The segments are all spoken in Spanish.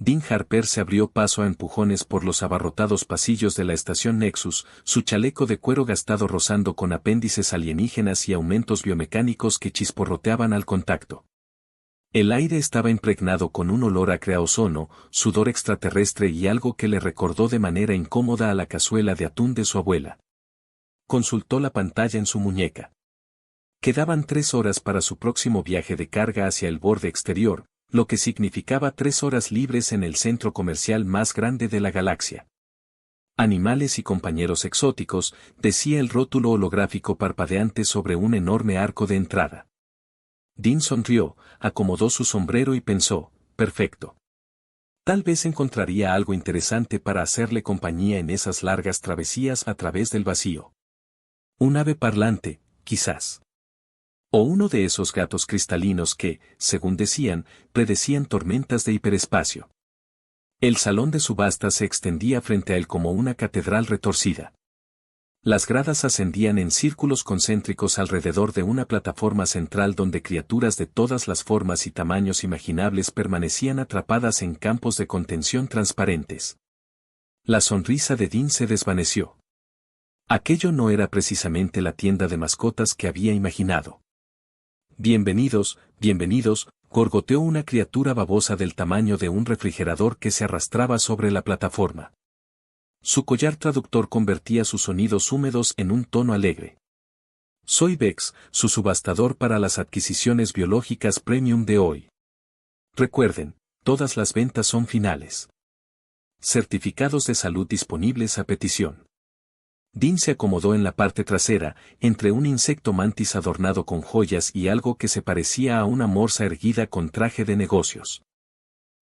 Dean Harper se abrió paso a empujones por los abarrotados pasillos de la estación Nexus, su chaleco de cuero gastado rozando con apéndices alienígenas y aumentos biomecánicos que chisporroteaban al contacto. El aire estaba impregnado con un olor a creozono, sudor extraterrestre y algo que le recordó de manera incómoda a la cazuela de atún de su abuela. Consultó la pantalla en su muñeca. Quedaban 3 horas para su próximo viaje de carga hacia el borde exterior, lo que significaba 3 horas libres en el centro comercial más grande de la galaxia. Animales y compañeros exóticos, decía el rótulo holográfico parpadeante sobre un enorme arco de entrada. Dean sonrió, acomodó su sombrero y pensó, perfecto. Tal vez encontraría algo interesante para hacerle compañía en esas largas travesías a través del vacío. Un ave parlante, quizás. O uno de esos gatos cristalinos que, según decían, predecían tormentas de hiperespacio. El salón de subastas se extendía frente a él como una catedral retorcida. Las gradas ascendían en círculos concéntricos alrededor de una plataforma central donde criaturas de todas las formas y tamaños imaginables permanecían atrapadas en campos de contención transparentes. La sonrisa de Dean se desvaneció. Aquello no era precisamente la tienda de mascotas que había imaginado. Bienvenidos, bienvenidos, gorgoteó una criatura babosa del tamaño de un refrigerador que se arrastraba sobre la plataforma. Su collar traductor convertía sus sonidos húmedos en un tono alegre. Soy Vex, su subastador para las adquisiciones biológicas premium de hoy. Recuerden, todas las ventas son finales. Certificados de salud disponibles a petición. Dean se acomodó en la parte trasera, entre un insecto mantis adornado con joyas y algo que se parecía a una morsa erguida con traje de negocios.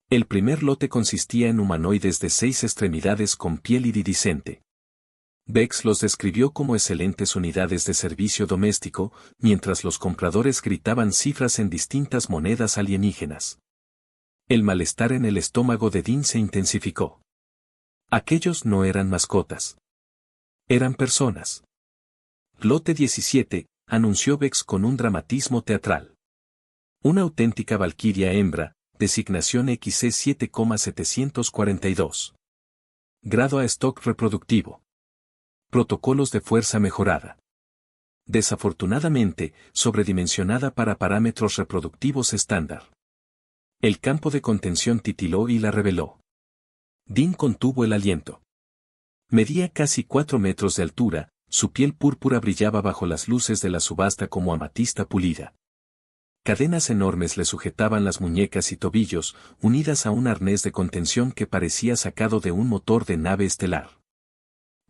El primer lote consistía en humanoides de 6 extremidades con piel iridiscente. Vex los describió como excelentes unidades de servicio doméstico, mientras los compradores gritaban cifras en distintas monedas alienígenas. El malestar en el estómago de Dean se intensificó. Aquellos no eran mascotas. Eran personas. Lote 17, anunció Vex con un dramatismo teatral. Una auténtica valquiria hembra, designación XC 7,742. Grado a stock reproductivo. Protocolos de fuerza mejorada. Desafortunadamente, sobredimensionada para parámetros reproductivos estándar. El campo de contención titiló y la reveló. Dean contuvo el aliento. Medía casi 4 metros de altura, su piel púrpura brillaba bajo las luces de la subasta como amatista pulida. Cadenas enormes le sujetaban las muñecas y tobillos, unidas a un arnés de contención que parecía sacado de un motor de nave estelar.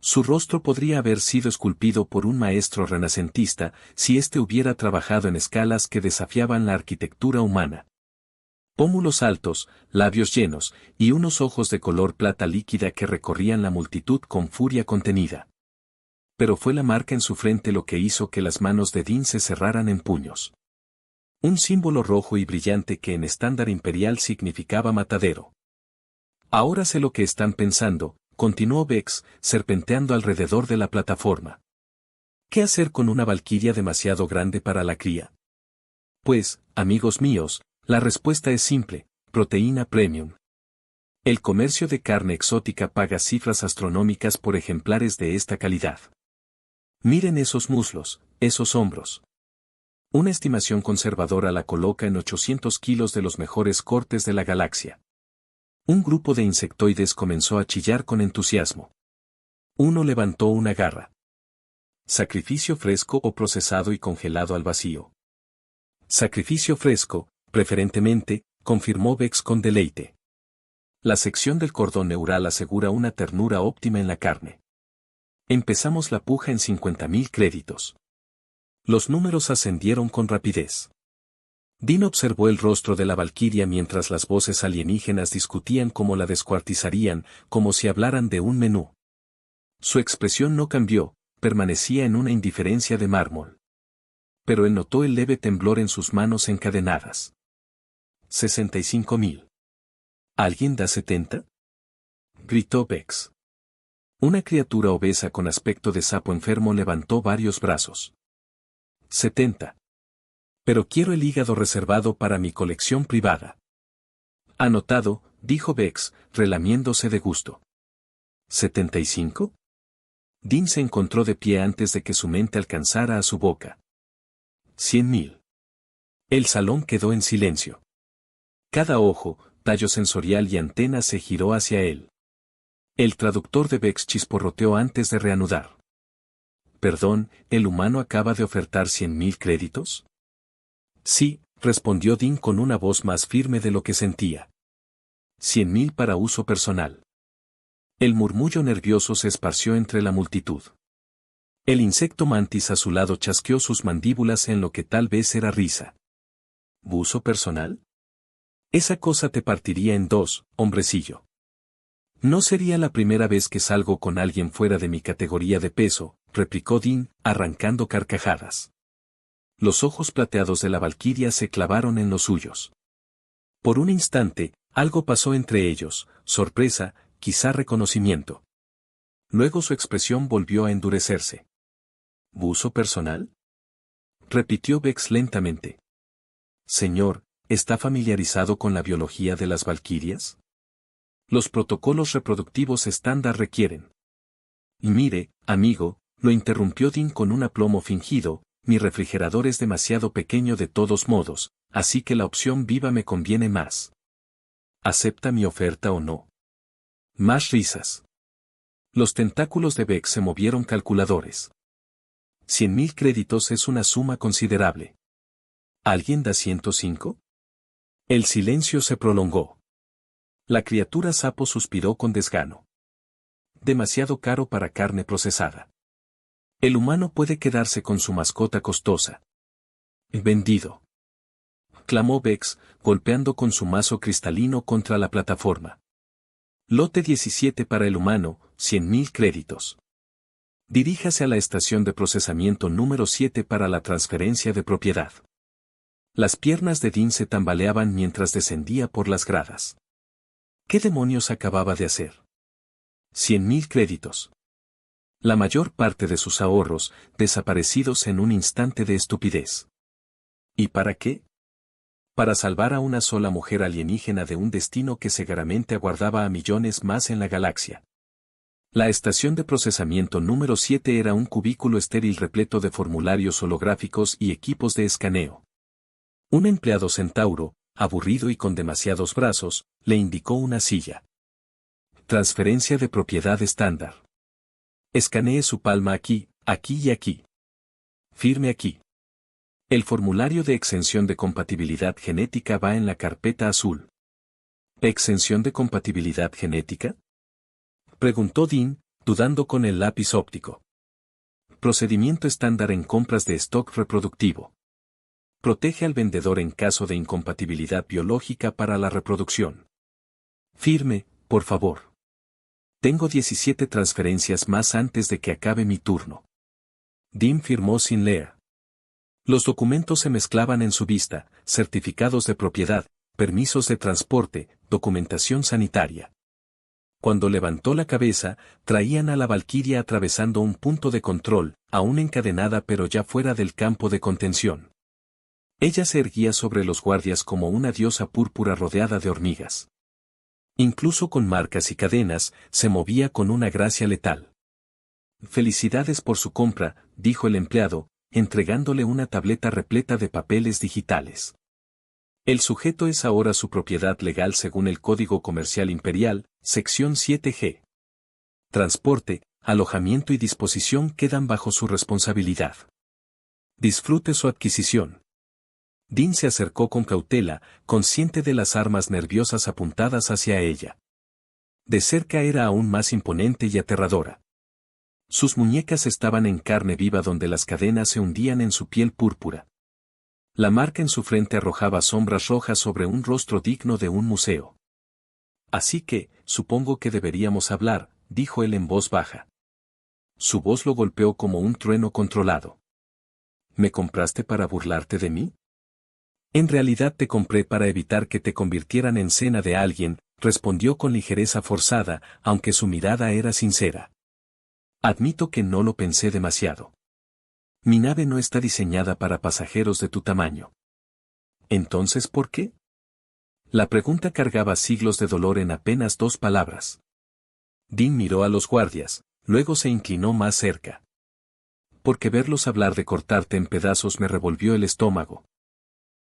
Su rostro podría haber sido esculpido por un maestro renacentista si éste hubiera trabajado en escalas que desafiaban la arquitectura humana. Pómulos altos, labios llenos, y unos ojos de color plata líquida que recorrían la multitud con furia contenida. Pero fue la marca en su frente lo que hizo que las manos de Dean se cerraran en puños. Un símbolo rojo y brillante que en estándar imperial significaba matadero. Ahora sé lo que están pensando, continuó Vex, serpenteando alrededor de la plataforma. ¿Qué hacer con una valquiria demasiado grande para la cría? Pues, amigos míos, la respuesta es simple, proteína premium. El comercio de carne exótica paga cifras astronómicas por ejemplares de esta calidad. Miren esos muslos, esos hombros. Una estimación conservadora la coloca en 800 kilos de los mejores cortes de la galaxia. Un grupo de insectoides comenzó a chillar con entusiasmo. Uno levantó una garra. Sacrificio fresco o procesado y congelado al vacío. Sacrificio fresco, preferentemente, confirmó Vex con deleite. La sección del cordón neural asegura una ternura óptima en la carne. Empezamos la puja en 50.000 créditos. Los números ascendieron con rapidez. Dean observó el rostro de la valquiria mientras las voces alienígenas discutían cómo la descuartizarían, como si hablaran de un menú. Su expresión no cambió, permanecía en una indiferencia de mármol. Pero él notó el leve temblor en sus manos encadenadas. 65.000. ¿Alguien da 70? Gritó Vex. Una criatura obesa con aspecto de sapo enfermo levantó varios brazos. 70. Pero quiero el hígado reservado para mi colección privada. Anotado, dijo Bex, relamiéndose de gusto. ¿75? Dean se encontró de pie antes de que su mente alcanzara a su boca. 100.000. El salón quedó en silencio. Cada ojo, tallo sensorial y antena se giró hacia él. El traductor de Bex chisporroteó antes de reanudar. Perdón, ¿el humano acaba de ofertar 100.000 créditos? Sí, respondió Dean con una voz más firme de lo que sentía. 100.000 para uso personal. El murmullo nervioso se esparció entre la multitud. El insecto mantis a su lado chasqueó sus mandíbulas en lo que tal vez era risa. ¿Uso personal? Esa cosa te partiría en dos, hombrecillo. No sería la primera vez que salgo con alguien fuera de mi categoría de peso, replicó Dean, arrancando carcajadas. Los ojos plateados de la valquiria se clavaron en los suyos. Por un instante, algo pasó entre ellos, sorpresa, quizá reconocimiento. Luego su expresión volvió a endurecerse. ¿Buzo personal? Repitió Bex lentamente. Señor, ¿está familiarizado con la biología de las valquirias? Los protocolos reproductivos estándar requieren. Y mire, amigo, lo interrumpió Dean con un aplomo fingido, mi refrigerador es demasiado pequeño de todos modos, así que la opción viva me conviene más. ¿Acepta mi oferta o no? Más risas. Los tentáculos de Beck se movieron calculadores. 100.000 créditos es una suma considerable. ¿Alguien da 105? El silencio se prolongó. La criatura sapo suspiró con desgano. Demasiado caro para carne procesada. El humano puede quedarse con su mascota costosa. Vendido. Clamó Bex, golpeando con su mazo cristalino contra la plataforma. Lote 17 para el humano, 100.000 créditos. Diríjase a la estación de procesamiento número 7 para la transferencia de propiedad. Las piernas de Dean se tambaleaban mientras descendía por las gradas. ¿Qué demonios acababa de hacer? 100.000 créditos. La mayor parte de sus ahorros, desaparecidos en un instante de estupidez. ¿Y para qué? Para salvar a una sola mujer alienígena de un destino que seguramente aguardaba a millones más en la galaxia. La estación de procesamiento número 7 era un cubículo estéril repleto de formularios holográficos y equipos de escaneo. Un empleado centauro, aburrido y con demasiados brazos, le indicó una silla. Transferencia de propiedad estándar. Escanee su palma aquí, aquí y aquí. Firme aquí. El formulario de exención de compatibilidad genética va en la carpeta azul. ¿Exención de compatibilidad genética? Preguntó Dean, dudando con el lápiz óptico. Procedimiento estándar en compras de stock reproductivo. Protege al vendedor en caso de incompatibilidad biológica para la reproducción. Firme, por favor. Tengo 17 transferencias más antes de que acabe mi turno. Dean firmó sin leer. Los documentos se mezclaban en su vista, certificados de propiedad, permisos de transporte, documentación sanitaria. Cuando levantó la cabeza, traían a la valquiria atravesando un punto de control, aún encadenada pero ya fuera del campo de contención. Ella se erguía sobre los guardias como una diosa púrpura rodeada de hormigas. Incluso con marcas y cadenas, se movía con una gracia letal. Felicidades por su compra, dijo el empleado, entregándole una tableta repleta de papeles digitales. El sujeto es ahora su propiedad legal según el Código Comercial Imperial, sección 7G. Transporte, alojamiento y disposición quedan bajo su responsabilidad. Disfrute su adquisición. Dean se acercó con cautela, consciente de las armas nerviosas apuntadas hacia ella. De cerca era aún más imponente y aterradora. Sus muñecas estaban en carne viva donde las cadenas se hundían en su piel púrpura. La marca en su frente arrojaba sombras rojas sobre un rostro digno de un museo. Así que, supongo que deberíamos hablar, dijo él en voz baja. Su voz lo golpeó como un trueno controlado. ¿Me compraste para burlarte de mí? En realidad te compré para evitar que te convirtieran en cena de alguien, respondió con ligereza forzada, aunque su mirada era sincera. Admito que no lo pensé demasiado. Mi nave no está diseñada para pasajeros de tu tamaño. ¿Entonces por qué? La pregunta cargaba siglos de dolor en apenas 2 palabras. Dean miró a los guardias, luego se inclinó más cerca. Porque verlos hablar de cortarte en pedazos me revolvió el estómago.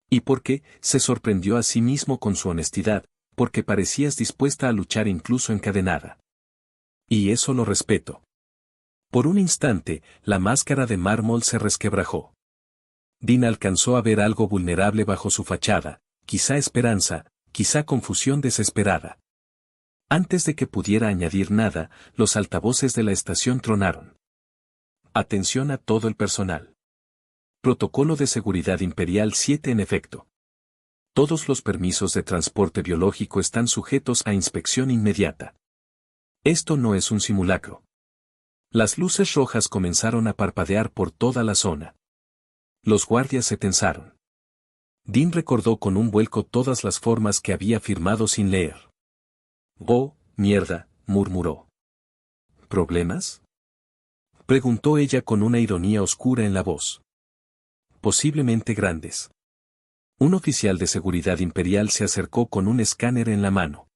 Y porque, se sorprendió a sí mismo con su honestidad, porque parecías dispuesta a luchar incluso encadenada. Y eso lo respeto. Por un instante, la máscara de mármol se resquebrajó. Dean alcanzó a ver algo vulnerable bajo su fachada, quizá esperanza, quizá confusión desesperada. Antes de que pudiera añadir nada, los altavoces de la estación tronaron. Atención a todo el personal. Protocolo de Seguridad Imperial 7 en efecto. Todos los permisos de transporte biológico están sujetos a inspección inmediata. Esto no es un simulacro. Las luces rojas comenzaron a parpadear por toda la zona. Los guardias se tensaron. Dean recordó con un vuelco todas las formas que había firmado sin leer. «Oh, mierda», murmuró. ¿Problemas?, preguntó ella con una ironía oscura en la voz. Posiblemente grandes. Un oficial de seguridad imperial se acercó con un escáner en la mano.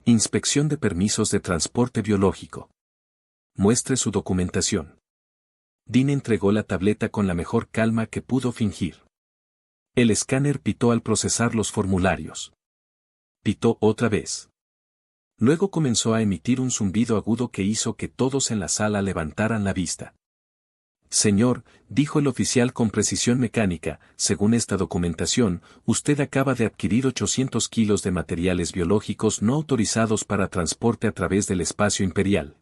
Inspección de permisos de transporte biológico. Muestre su documentación. Dean entregó la tableta con la mejor calma que pudo fingir. El escáner pitó al procesar los formularios. Pitó otra vez. Luego comenzó a emitir un zumbido agudo que hizo que todos en la sala levantaran la vista. Señor, dijo el oficial con precisión mecánica, según esta documentación, usted acaba de adquirir 800 kilos de materiales biológicos no autorizados para transporte a través del espacio imperial.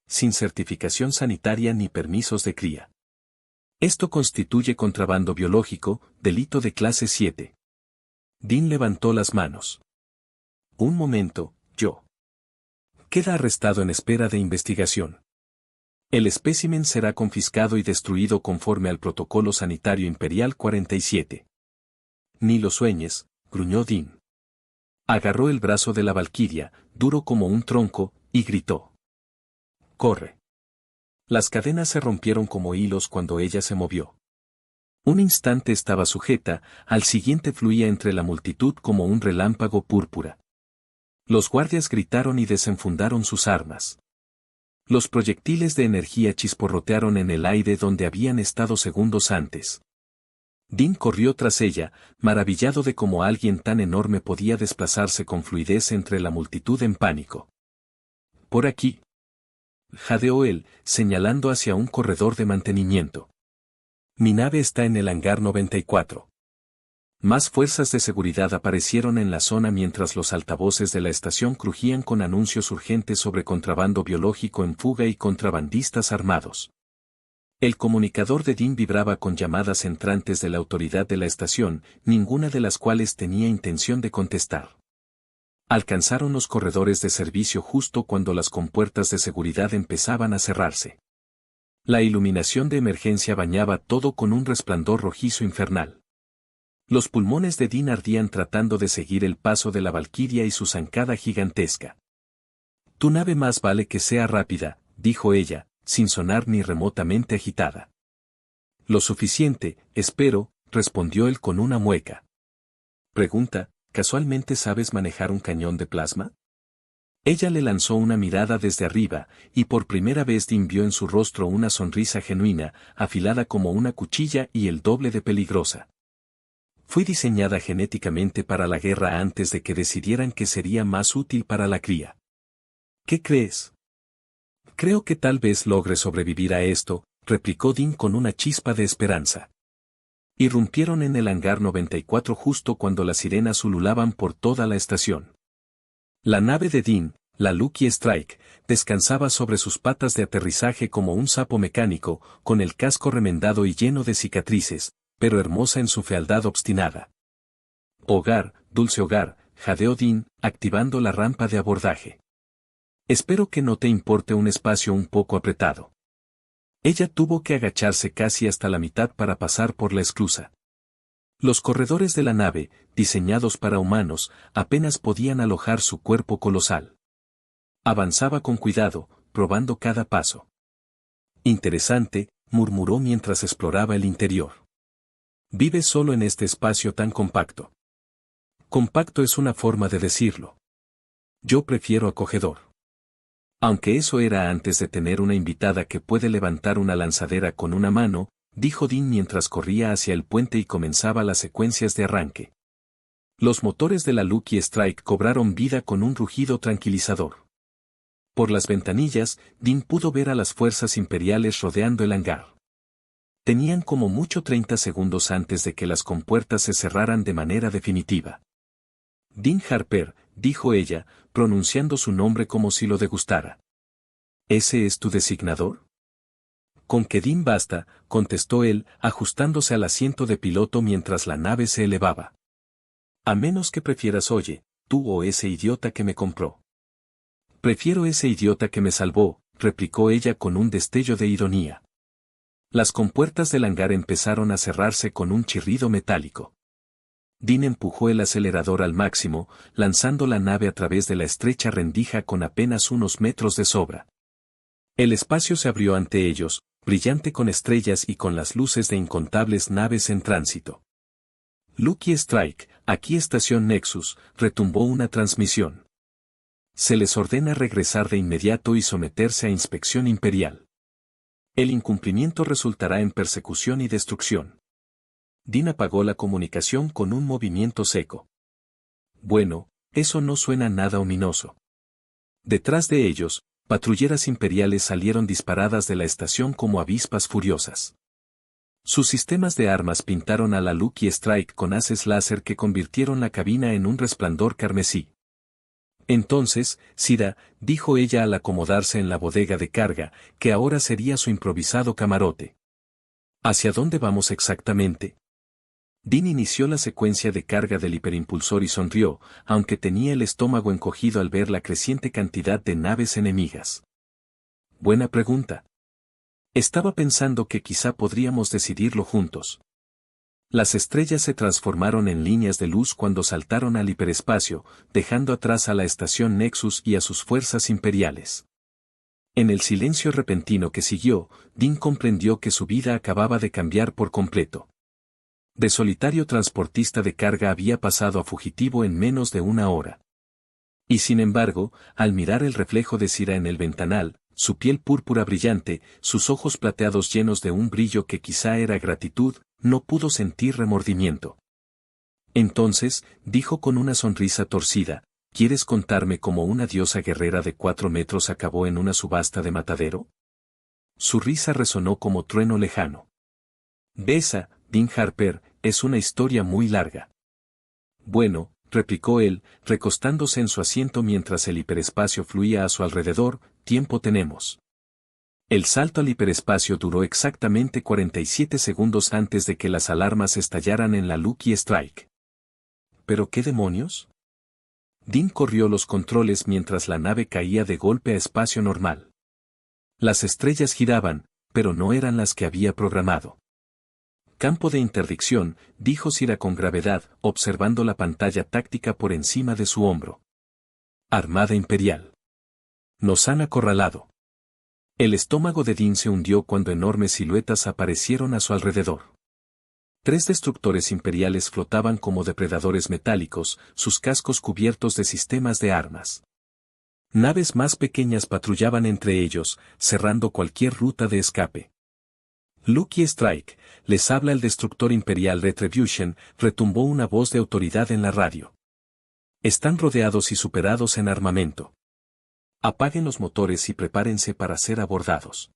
Sin certificación sanitaria ni permisos de cría. Esto constituye contrabando biológico, delito de clase 7. Dean levantó las manos. Un momento, yo. Queda arrestado en espera de investigación. El espécimen será confiscado y destruido conforme al Protocolo Sanitario Imperial 47. Ni lo sueñes, gruñó Dean. Agarró el brazo de la valquiria, duro como un tronco, y gritó. ¡Corre! Las cadenas se rompieron como hilos cuando ella se movió. Un instante estaba sujeta, al siguiente fluía entre la multitud como un relámpago púrpura. Los guardias gritaron y desenfundaron sus armas. Los proyectiles de energía chisporrotearon en el aire donde habían estado segundos antes. Dean corrió tras ella, maravillado de cómo alguien tan enorme podía desplazarse con fluidez entre la multitud en pánico. Por aquí. Jadeó él, señalando hacia un corredor de mantenimiento. Mi nave está en el hangar 94. Más fuerzas de seguridad aparecieron en la zona mientras los altavoces de la estación crujían con anuncios urgentes sobre contrabando biológico en fuga y contrabandistas armados. El comunicador de Dean vibraba con llamadas entrantes de la autoridad de la estación, ninguna de las cuales tenía intención de contestar. Alcanzaron los corredores de servicio justo cuando las compuertas de seguridad empezaban a cerrarse. La iluminación de emergencia bañaba todo con un resplandor rojizo infernal. Los pulmones de Dean ardían tratando de seguir el paso de la valquiria y su zancada gigantesca. Tu nave más vale que sea rápida, dijo ella, sin sonar ni remotamente agitada. Lo suficiente, espero, respondió él con una mueca. Pregunta, ¿casualmente sabes manejar un cañón de plasma? Ella le lanzó una mirada desde arriba, y por primera vez Dean vio en su rostro una sonrisa genuina, afilada como una cuchilla y el doble de peligrosa. Fui diseñada genéticamente para la guerra antes de que decidieran que sería más útil para la cría. ¿Qué crees? Creo que tal vez logre sobrevivir a esto, replicó Dean con una chispa de esperanza. Irrumpieron en el hangar 94 justo cuando las sirenas ululaban por toda la estación. La nave de Dean, la Lucky Strike, descansaba sobre sus patas de aterrizaje como un sapo mecánico, con el casco remendado y lleno de cicatrices, pero hermosa en su fealdad obstinada. Hogar, dulce hogar, jadeó Dean, activando la rampa de abordaje. Espero que no te importe un espacio un poco apretado. Ella tuvo que agacharse casi hasta la mitad para pasar por la esclusa. Los corredores de la nave, diseñados para humanos, apenas podían alojar su cuerpo colosal. Avanzaba con cuidado, probando cada paso. Interesante, murmuró mientras exploraba el interior. Vive solo en este espacio tan compacto. Compacto es una forma de decirlo. Yo prefiero acogedor. Aunque eso era antes de tener una invitada que puede levantar una lanzadera con una mano, dijo Dean mientras corría hacia el puente y comenzaba las secuencias de arranque. Los motores de la Lucky Strike cobraron vida con un rugido tranquilizador. Por las ventanillas, Dean pudo ver a las fuerzas imperiales rodeando el hangar. Tenían como mucho 30 segundos antes de que las compuertas se cerraran de manera definitiva. Dean Harper, dijo ella, pronunciando su nombre como si lo degustara. ¿Ese es tu designador? Con que Dean basta, contestó él, ajustándose al asiento de piloto mientras la nave se elevaba. A menos que prefieras oye, tú o ese idiota que me compró. Prefiero ese idiota que me salvó, replicó ella con un destello de ironía. Las compuertas del hangar empezaron a cerrarse con un chirrido metálico. Dean empujó el acelerador al máximo, lanzando la nave a través de la estrecha rendija con apenas unos metros de sobra. El espacio se abrió ante ellos, brillante con estrellas y con las luces de incontables naves en tránsito. Lucky Strike, aquí estación Nexus, retumbó una transmisión. Se les ordena regresar de inmediato y someterse a inspección imperial. El incumplimiento resultará en persecución y destrucción. Dean apagó la comunicación con un movimiento seco. Bueno, eso no suena nada ominoso. Detrás de ellos, patrulleras imperiales salieron disparadas de la estación como avispas furiosas. Sus sistemas de armas pintaron a la Lucky Strike con haces láser que convirtieron la cabina en un resplandor carmesí. Entonces, Sira, dijo ella al acomodarse en la bodega de carga, que ahora sería su improvisado camarote. ¿Hacia dónde vamos exactamente? Dean inició la secuencia de carga del hiperimpulsor y sonrió, aunque tenía el estómago encogido al ver la creciente cantidad de naves enemigas. Buena pregunta. Estaba pensando que quizá podríamos decidirlo juntos. Las estrellas se transformaron en líneas de luz cuando saltaron al hiperespacio, dejando atrás a la estación Nexus y a sus fuerzas imperiales. En el silencio repentino que siguió, Dean comprendió que su vida acababa de cambiar por completo. De solitario transportista de carga había pasado a fugitivo en menos de una hora. Y sin embargo, al mirar el reflejo de Sira en el ventanal, su piel púrpura brillante, sus ojos plateados llenos de un brillo que quizá era gratitud, no pudo sentir remordimiento. Entonces, dijo con una sonrisa torcida, ¿quieres contarme cómo una diosa guerrera de 4 metros acabó en una subasta de matadero? Su risa resonó como trueno lejano. Besa, Dean Harper, es una historia muy larga. Bueno, replicó él, recostándose en su asiento mientras el hiperespacio fluía a su alrededor, tiempo tenemos. El salto al hiperespacio duró exactamente 47 segundos antes de que las alarmas estallaran en la Lucky Strike. ¿Pero qué demonios? Dean corrió los controles mientras la nave caía de golpe a espacio normal. Las estrellas giraban, pero no eran las que había programado. Campo de interdicción, dijo Sira con gravedad, observando la pantalla táctica por encima de su hombro. Armada Imperial. Nos han acorralado. El estómago de Dean se hundió cuando enormes siluetas aparecieron a su alrededor. 3 destructores imperiales flotaban como depredadores metálicos, sus cascos cubiertos de sistemas de armas. Naves más pequeñas patrullaban entre ellos, cerrando cualquier ruta de escape. Lucky Strike, les habla el destructor imperial Retribution, retumbó una voz de autoridad en la radio. Están rodeados y superados en armamento. Apaguen los motores y prepárense para ser abordados.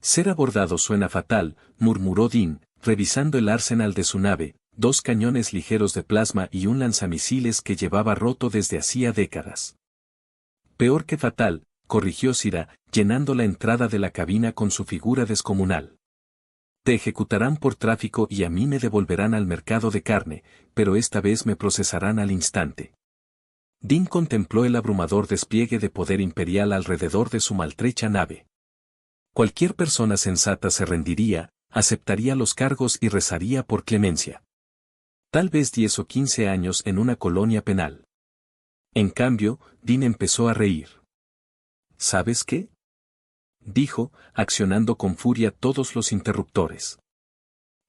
Ser abordado suena fatal, murmuró Dean, revisando el arsenal de su nave, 2 cañones ligeros de plasma y un lanzamisiles que llevaba roto desde hacía décadas. Peor que fatal, corrigió Sira, llenando la entrada de la cabina con su figura descomunal. Te ejecutarán por tráfico y a mí me devolverán al mercado de carne, pero esta vez me procesarán al instante. Dean contempló el abrumador despliegue de poder imperial alrededor de su maltrecha nave. Cualquier persona sensata se rendiría, aceptaría los cargos y rezaría por clemencia. Tal vez 10 o 15 años en una colonia penal. En cambio, Dean empezó a reír. ¿Sabes qué? Dijo, accionando con furia todos los interruptores.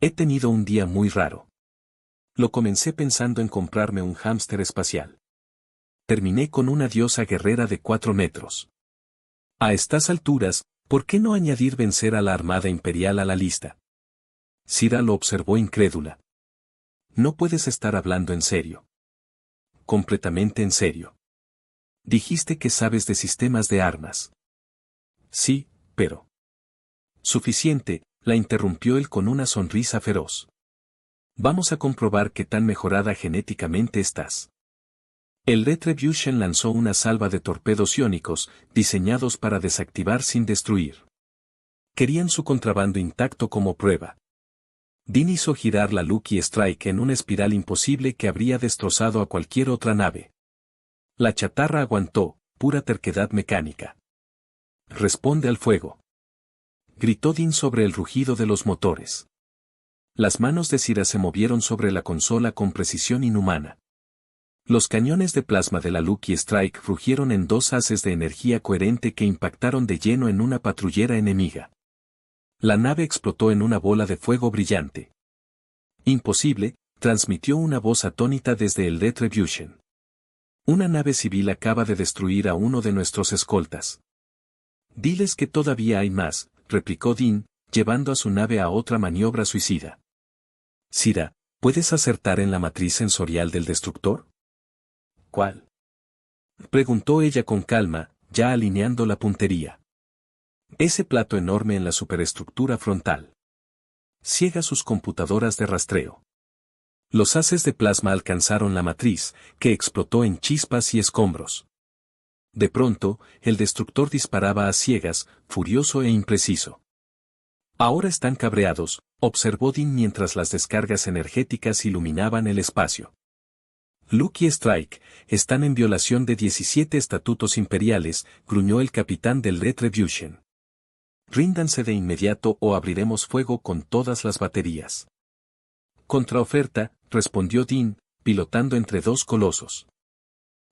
He tenido un día muy raro. Lo comencé pensando en comprarme un hámster espacial. Terminé con una diosa guerrera de 4 metros. A estas alturas, ¿por qué no añadir vencer a la Armada Imperial a la lista? Sira lo observó incrédula. No puedes estar hablando en serio. Completamente en serio. Dijiste que sabes de sistemas de armas. Sí, pero... Suficiente, la interrumpió él con una sonrisa feroz. Vamos a comprobar qué tan mejorada genéticamente estás. El Retribution lanzó una salva de torpedos iónicos, diseñados para desactivar sin destruir. Querían su contrabando intacto como prueba. Dean hizo girar la Lucky Strike en una espiral imposible que habría destrozado a cualquier otra nave. La chatarra aguantó, pura terquedad mecánica. Responde al fuego. Gritó Dean sobre el rugido de los motores. Las manos de Sira se movieron sobre la consola con precisión inhumana. Los cañones de plasma de la Lucky Strike rugieron en 2 haces de energía coherente que impactaron de lleno en una patrullera enemiga. La nave explotó en una bola de fuego brillante. Imposible, transmitió una voz atónita desde el Retribution. Una nave civil acaba de destruir a uno de nuestros escoltas. Diles que todavía hay más, replicó Dean, llevando a su nave a otra maniobra suicida. Sira, ¿puedes acertar en la matriz sensorial del destructor? ¿Cuál? Preguntó ella con calma, ya alineando la puntería. Ese plato enorme en la superestructura frontal. Ciega sus computadoras de rastreo. Los haces de plasma alcanzaron la matriz, que explotó en chispas y escombros. De pronto, el destructor disparaba a ciegas, furioso e impreciso. Ahora están cabreados, observó Dean mientras las descargas energéticas iluminaban el espacio. Lucky Strike, están en violación de 17 estatutos imperiales, gruñó el capitán del Retribution. Ríndanse de inmediato o abriremos fuego con todas las baterías. Contraoferta, respondió Dean, pilotando entre 2 colosos.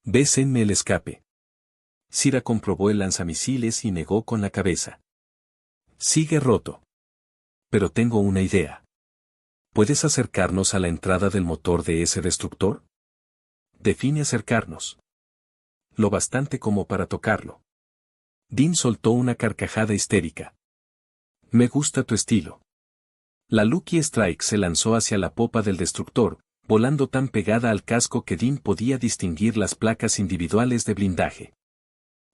Bésenme el escape. Sira comprobó el lanzamisiles y negó con la cabeza. Sigue roto. Pero tengo una idea. ¿Puedes acercarnos a la entrada del motor de ese destructor? Define acercarnos. Lo bastante como para tocarlo. Dean soltó una carcajada histérica. Me gusta tu estilo. La Lucky Strike se lanzó hacia la popa del destructor, volando tan pegada al casco que Dean podía distinguir las placas individuales de blindaje.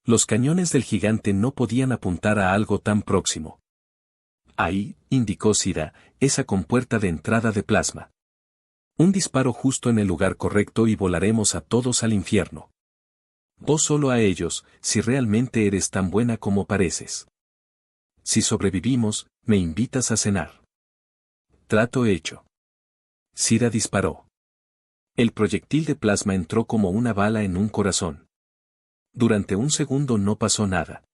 Los cañones del gigante no podían apuntar a algo tan próximo. Ahí, indicó Sira, esa compuerta de entrada de plasma. Un disparo justo en el lugar correcto y volaremos a todos al infierno. O solo a ellos, si realmente eres tan buena como pareces. Si sobrevivimos, me invitas a cenar. Trato hecho. Sira disparó. El proyectil de plasma entró como una bala en un corazón. Durante un segundo no pasó nada.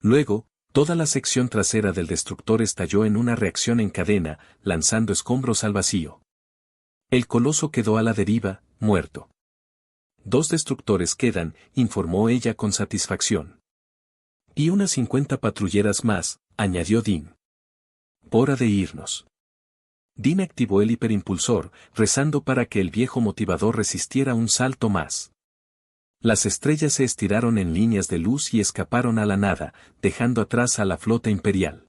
Luego, toda la sección trasera del destructor estalló en una reacción en cadena, lanzando escombros al vacío. El coloso quedó a la deriva, muerto. 2 destructores quedan, informó ella con satisfacción. Y unas 50 patrulleras más, añadió Dean. Hora de irnos. Dean activó el hiperimpulsor, rezando para que el viejo motivador resistiera un salto más. Las estrellas se estiraron en líneas de luz y escaparon a la nada, dejando atrás a la flota imperial.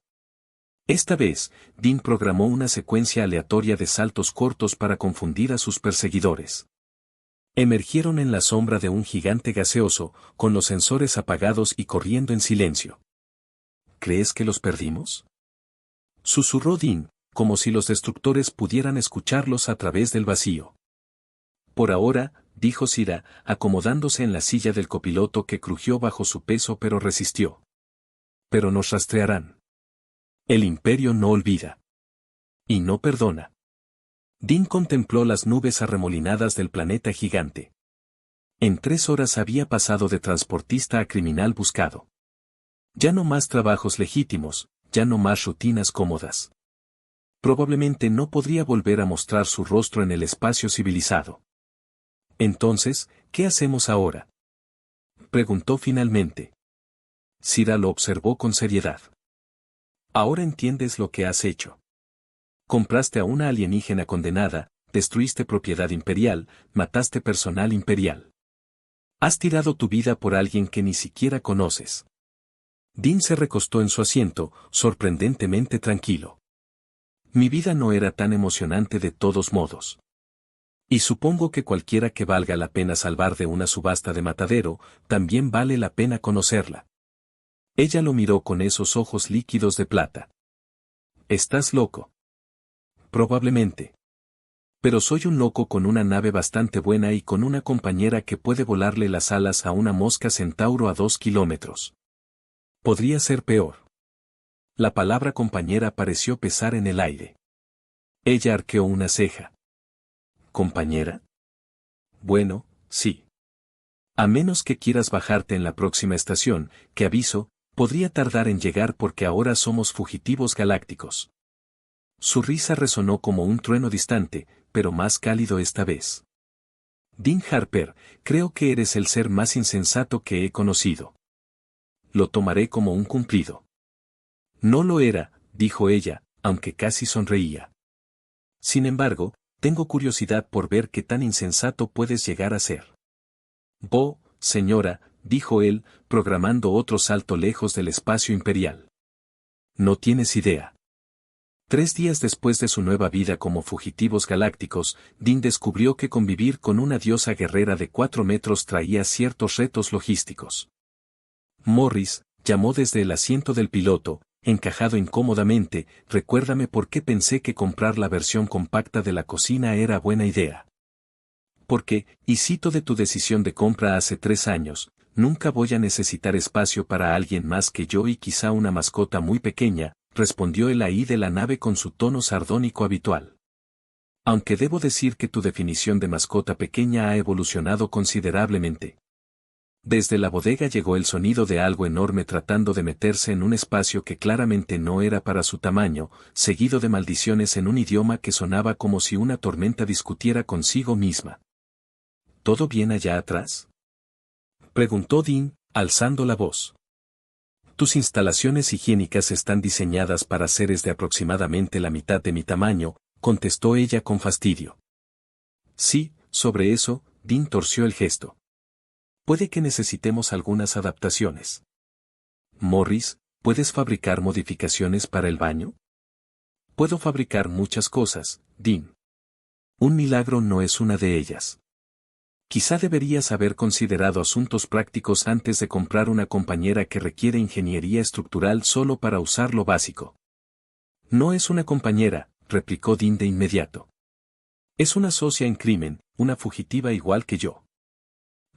Esta vez, Dean programó una secuencia aleatoria de saltos cortos para confundir a sus perseguidores. Emergieron en la sombra de un gigante gaseoso, con los sensores apagados y corriendo en silencio. ¿Crees que los perdimos? Susurró Dean, como si los destructores pudieran escucharlos a través del vacío. Por ahora, dijo Sira, acomodándose en la silla del copiloto que crujió bajo su peso pero resistió. Pero nos rastrearán. El imperio no olvida. Y no perdona. Dean contempló las nubes arremolinadas del planeta gigante. En 3 horas había pasado de transportista a criminal buscado. Ya no más trabajos legítimos, ya no más rutinas cómodas. Probablemente no podría volver a mostrar su rostro en el espacio civilizado. Entonces, ¿qué hacemos ahora? Preguntó finalmente. Sira lo observó con seriedad. Ahora entiendes lo que has hecho. Compraste a una alienígena condenada, destruiste propiedad imperial, mataste personal imperial. Has tirado tu vida por alguien que ni siquiera conoces. Dean se recostó en su asiento, sorprendentemente tranquilo. Mi vida no era tan emocionante de todos modos. Y supongo que cualquiera que valga la pena salvar de una subasta de matadero, también vale la pena conocerla. Ella lo miró con esos ojos líquidos de plata. ¿Estás loco? Probablemente. Pero soy un loco con una nave bastante buena y con una compañera que puede volarle las alas a una mosca centauro a 2 kilómetros. Podría ser peor. La palabra compañera pareció pesar en el aire. Ella arqueó una ceja. ¿Compañera? Bueno, sí. A menos que quieras bajarte en la próxima estación, que aviso, podría tardar en llegar porque ahora somos fugitivos galácticos. Su risa resonó como un trueno distante, pero más cálido esta vez. Dean Harper, creo que eres el ser más insensato que he conocido. Lo tomaré como un cumplido. No lo era, dijo ella, aunque casi sonreía. Sin embargo, tengo curiosidad por ver qué tan insensato puedes llegar a ser. Señora, dijo él, programando otro salto lejos del espacio imperial. No tienes idea. 3 días después de su nueva vida como fugitivos galácticos, Dean descubrió que convivir con una diosa guerrera de 4 metros traía ciertos retos logísticos. Morris, llamó desde el asiento del piloto, encajado incómodamente, recuérdame por qué pensé que comprar la versión compacta de la cocina era buena idea. Porque, y cito de tu decisión de compra hace 3 años, nunca voy a necesitar espacio para alguien más que yo y quizá una mascota muy pequeña, respondió el ahí de la nave con su tono sardónico habitual. Aunque debo decir que tu definición de mascota pequeña ha evolucionado considerablemente. Desde la bodega llegó el sonido de algo enorme tratando de meterse en un espacio que claramente no era para su tamaño, seguido de maldiciones en un idioma que sonaba como si una tormenta discutiera consigo misma. ¿Todo bien allá atrás?, preguntó Dean, alzando la voz. Tus instalaciones higiénicas están diseñadas para seres de aproximadamente la mitad de mi tamaño, contestó ella con fastidio. Sí, sobre eso, Dean torció el gesto. Puede que necesitemos algunas adaptaciones. Morris, ¿puedes fabricar modificaciones para el baño? Puedo fabricar muchas cosas, Dean. Un milagro no es una de ellas. Quizá deberías haber considerado asuntos prácticos antes de comprar una compañera que requiere ingeniería estructural solo para usar lo básico. No es una compañera, replicó Dean de inmediato. Es una socia en crimen, una fugitiva igual que yo.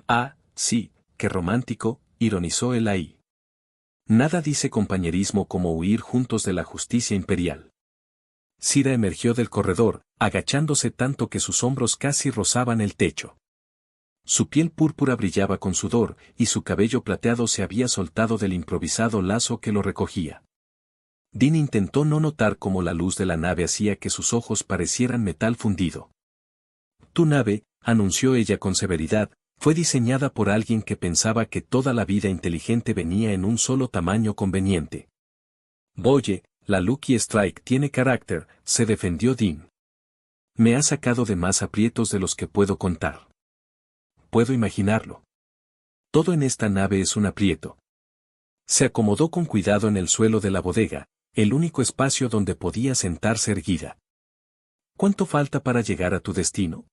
Ah, sí, qué romántico, ironizó él ahí. Nada dice compañerismo como huir juntos de la justicia imperial. Sira emergió del corredor, agachándose tanto que sus hombros casi rozaban el techo. Su piel púrpura brillaba con sudor, y su cabello plateado se había soltado del improvisado lazo que lo recogía. Dean intentó no notar cómo la luz de la nave hacía que sus ojos parecieran metal fundido. Tu nave, anunció ella con severidad, fue diseñada por alguien que pensaba que toda la vida inteligente venía en un solo tamaño conveniente. Oye, la Lucky Strike tiene carácter, se defendió Dean. Me ha sacado de más aprietos de los que puedo contar. Puedo imaginarlo. Todo en esta nave es un aprieto. Se acomodó con cuidado en el suelo de la bodega, el único espacio donde podía sentarse erguida. ¿Cuánto falta para llegar a tu destino?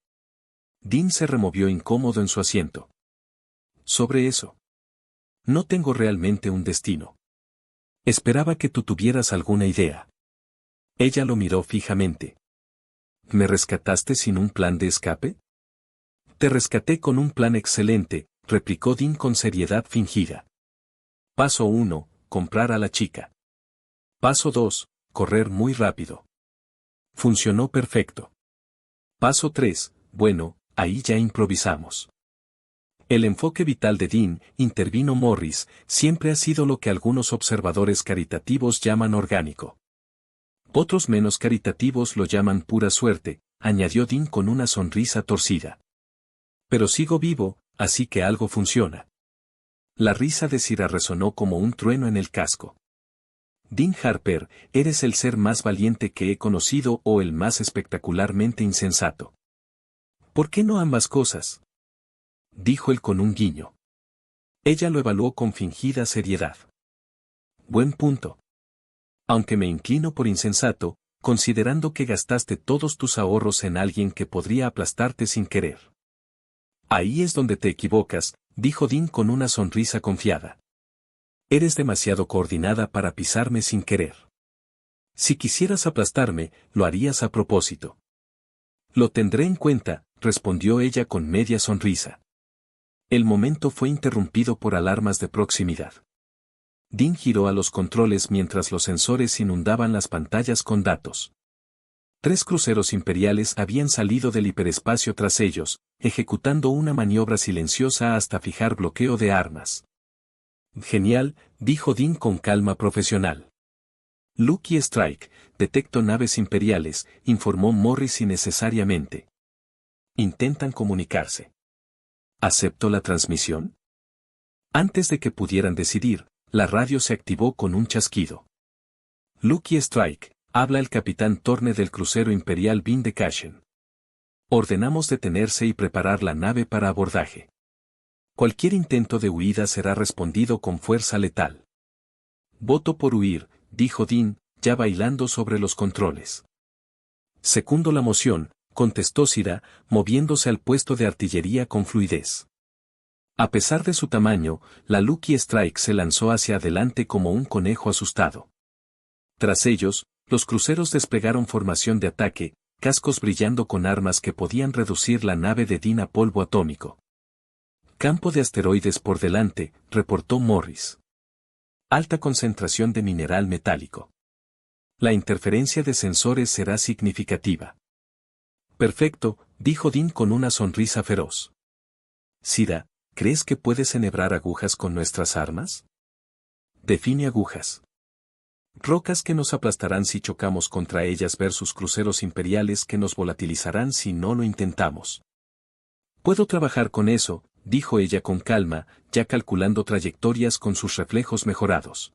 Dean se removió incómodo en su asiento. Sobre eso. No tengo realmente un destino. Esperaba que tú tuvieras alguna idea. Ella lo miró fijamente. ¿Me rescataste sin un plan de escape? Te rescaté con un plan excelente, replicó Dean con seriedad fingida. Paso 1, comprar a la chica. Paso 2, correr muy rápido. Funcionó perfecto. Paso 3, bueno, ahí ya improvisamos. El enfoque vital de Dean, intervino Morris, siempre ha sido lo que algunos observadores caritativos llaman orgánico. Otros menos caritativos lo llaman pura suerte, añadió Dean con una sonrisa torcida. Pero sigo vivo, así que algo funciona. La risa de Sira resonó como un trueno en el casco. Dean Harper, eres el ser más valiente que he conocido o el más espectacularmente insensato. ¿Por qué no ambas cosas? Dijo él con un guiño. Ella lo evaluó con fingida seriedad. Buen punto. Aunque me inclino por insensato, considerando que gastaste todos tus ahorros en alguien que podría aplastarte sin querer. Ahí es donde te equivocas, dijo Dean con una sonrisa confiada. Eres demasiado coordinada para pisarme sin querer. Si quisieras aplastarme, lo harías a propósito. Lo tendré en cuenta, respondió ella con media sonrisa. El momento fue interrumpido por alarmas de proximidad. Dean giró a los controles mientras los sensores inundaban las pantallas con datos. 3 cruceros imperiales habían salido del hiperespacio tras ellos, ejecutando una maniobra silenciosa hasta fijar bloqueo de armas. Genial, dijo Dean con calma profesional. Lucky Strike, detecto naves imperiales, informó Morris innecesariamente. Intentan comunicarse. ¿Acepto la transmisión? Antes de que pudieran decidir, la radio se activó con un chasquido. Lucky Strike, habla el capitán Torne del crucero imperial Vin de Cashen. Ordenamos detenerse y preparar la nave para abordaje. Cualquier intento de huida será respondido con fuerza letal. Voto por huir, dijo Dean, ya bailando sobre los controles. Secundo la moción, contestó Sira, moviéndose al puesto de artillería con fluidez. A pesar de su tamaño, la Lucky Strike se lanzó hacia adelante como un conejo asustado. Tras ellos, los cruceros desplegaron formación de ataque, cascos brillando con armas que podían reducir la nave de Dean a polvo atómico. Campo de asteroides por delante, reportó Morris. Alta concentración de mineral metálico. La interferencia de sensores será significativa. Perfecto, dijo Dean con una sonrisa feroz. Sira, ¿crees que puedes enhebrar agujas con nuestras armas? Define agujas. Rocas que nos aplastarán si chocamos contra ellas versus cruceros imperiales que nos volatilizarán si no lo intentamos. Puedo trabajar con eso, dijo ella con calma, ya calculando trayectorias con sus reflejos mejorados.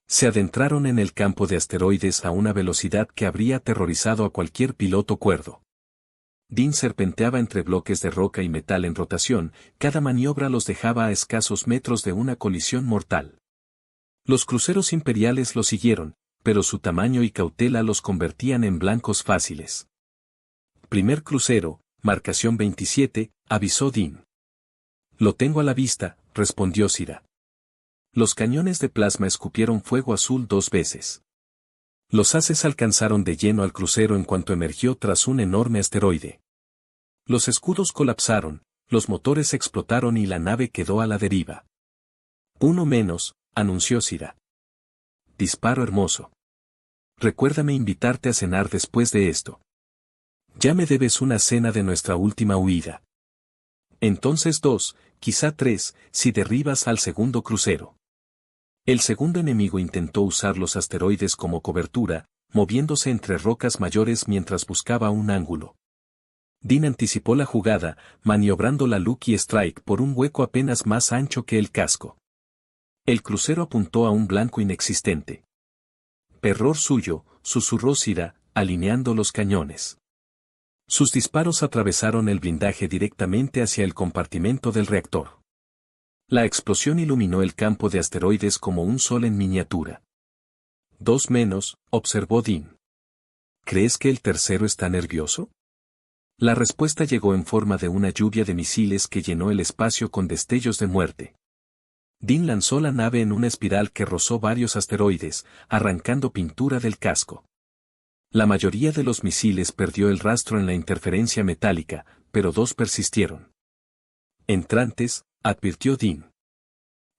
Se adentraron en el campo de asteroides a una velocidad que habría aterrorizado a cualquier piloto cuerdo. Dean serpenteaba entre bloques de roca y metal en rotación, cada maniobra los dejaba a escasos metros de una colisión mortal. Los cruceros imperiales lo siguieron, pero su tamaño y cautela los convertían en blancos fáciles. Primer crucero, marcación 27, avisó Dean. Lo tengo a la vista, respondió Sira. Los cañones de plasma escupieron fuego azul 2 veces. Los haces alcanzaron de lleno al crucero en cuanto emergió tras un enorme asteroide. Los escudos colapsaron, los motores explotaron y la nave quedó a la deriva. Uno menos, anunció Sira. Disparo hermoso. Recuérdame invitarte a cenar después de esto. Ya me debes una cena de nuestra última huida. Entonces 2, quizá 3, si derribas al segundo crucero. El segundo enemigo intentó usar los asteroides como cobertura, moviéndose entre rocas mayores mientras buscaba un ángulo. Dean anticipó la jugada, maniobrando la Lucky Strike por un hueco apenas más ancho que el casco. El crucero apuntó a un blanco inexistente. Error suyo, susurró Sira, alineando los cañones. Sus disparos atravesaron el blindaje directamente hacia el compartimento del reactor. La explosión iluminó el campo de asteroides como un sol en miniatura. 2 menos, observó Dean. ¿Crees que el tercero está nervioso? La respuesta llegó en forma de una lluvia de misiles que llenó el espacio con destellos de muerte. Dean lanzó la nave en una espiral que rozó varios asteroides, arrancando pintura del casco. La mayoría de los misiles perdió el rastro en la interferencia metálica, pero 2 persistieron. Entrantes, advirtió Dean.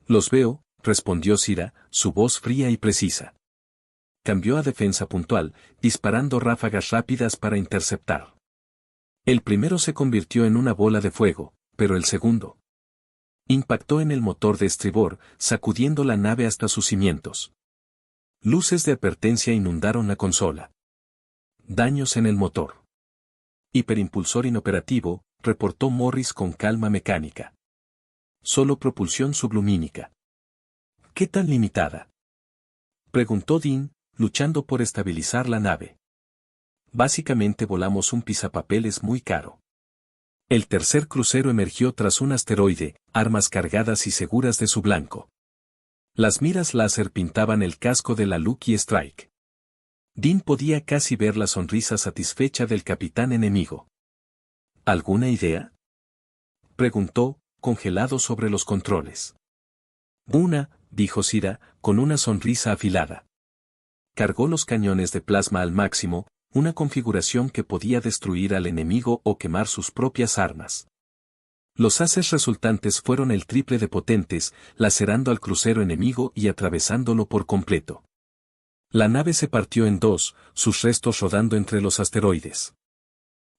Los veo, respondió Sira, su voz fría y precisa. Cambió a defensa puntual, disparando ráfagas rápidas para interceptar. El primero se convirtió en una bola de fuego, pero el segundo impactó en el motor de estribor, sacudiendo la nave hasta sus cimientos. Luces de advertencia inundaron la consola. Daños en el motor. Hiperimpulsor inoperativo, reportó Morris con calma mecánica. Solo propulsión sublumínica. ¿Qué tan limitada? Preguntó Dean, luchando por estabilizar la nave. Básicamente volamos un pisapapeles muy caro. El tercer crucero emergió tras un asteroide, armas cargadas y seguras de su blanco. Las miras láser pintaban el casco de la Lucky Strike. Dean podía casi ver la sonrisa satisfecha del capitán enemigo. ¿Alguna idea?, preguntó, congelado sobre los controles. Una, dijo Cira, con una sonrisa afilada. Cargó los cañones de plasma al máximo, una configuración que podía destruir al enemigo o quemar sus propias armas. Los haces resultantes fueron el triple de potentes, lacerando al crucero enemigo y atravesándolo por completo. La nave se partió en dos, sus restos rodando entre los asteroides.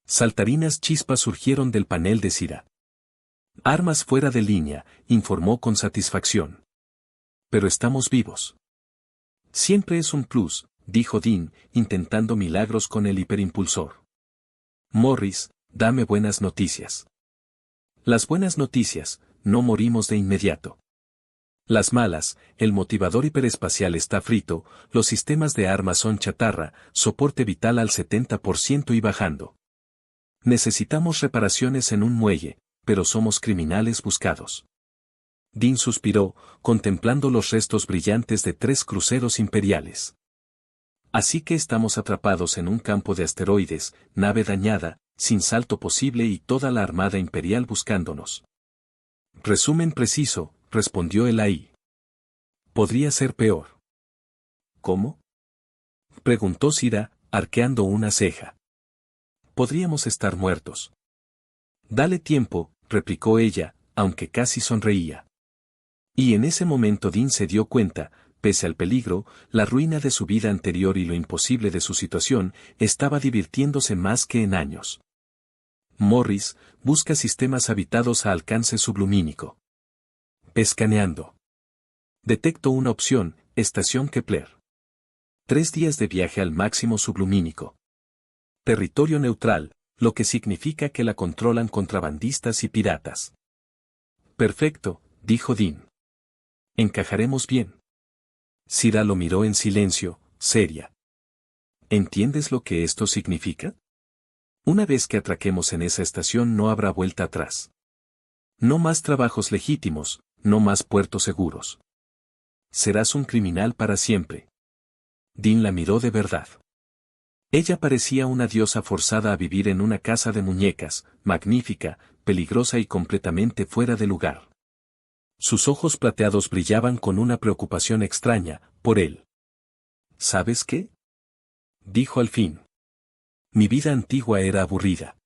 Saltarinas chispas surgieron del panel de Cira. Armas fuera de línea, informó con satisfacción. Pero estamos vivos. Siempre es un plus, dijo Dean, intentando milagros con el hiperimpulsor. Morris, dame buenas noticias. Las buenas noticias, no morimos de inmediato. Las malas, el motivador hiperespacial está frito, los sistemas de armas son chatarra, soporte vital al 70% y bajando. Necesitamos reparaciones en un muelle, pero somos criminales buscados. Dean suspiró, contemplando los restos brillantes de 3 cruceros imperiales. Así que estamos atrapados en un campo de asteroides, nave dañada, sin salto posible y toda la armada imperial buscándonos. Resumen preciso, respondió el AI. Podría ser peor. ¿Cómo?, preguntó Cira, arqueando una ceja. Podríamos estar muertos. Dale tiempo, replicó ella, aunque casi sonreía. Y en ese momento Dean se dio cuenta, pese al peligro, la ruina de su vida anterior y lo imposible de su situación, estaba divirtiéndose más que en años. Morris, busca sistemas habitados a alcance sublumínico. Escaneando. Detecto una opción, estación Kepler. 3 días de viaje al máximo sublumínico. Territorio neutral, lo que significa que la controlan contrabandistas y piratas. Perfecto, dijo Dean. Encajaremos bien. Cira lo miró en silencio, seria. ¿Entiendes lo que esto significa? Una vez que atraquemos en esa estación no habrá vuelta atrás. No más trabajos legítimos, no más puertos seguros. Serás un criminal para siempre. Dean la miró de verdad. Ella parecía una diosa forzada a vivir en una casa de muñecas, magnífica, peligrosa y completamente fuera de lugar. Sus ojos plateados brillaban con una preocupación extraña, por él. ¿Sabes qué?, dijo al fin. Mi vida antigua era aburrida.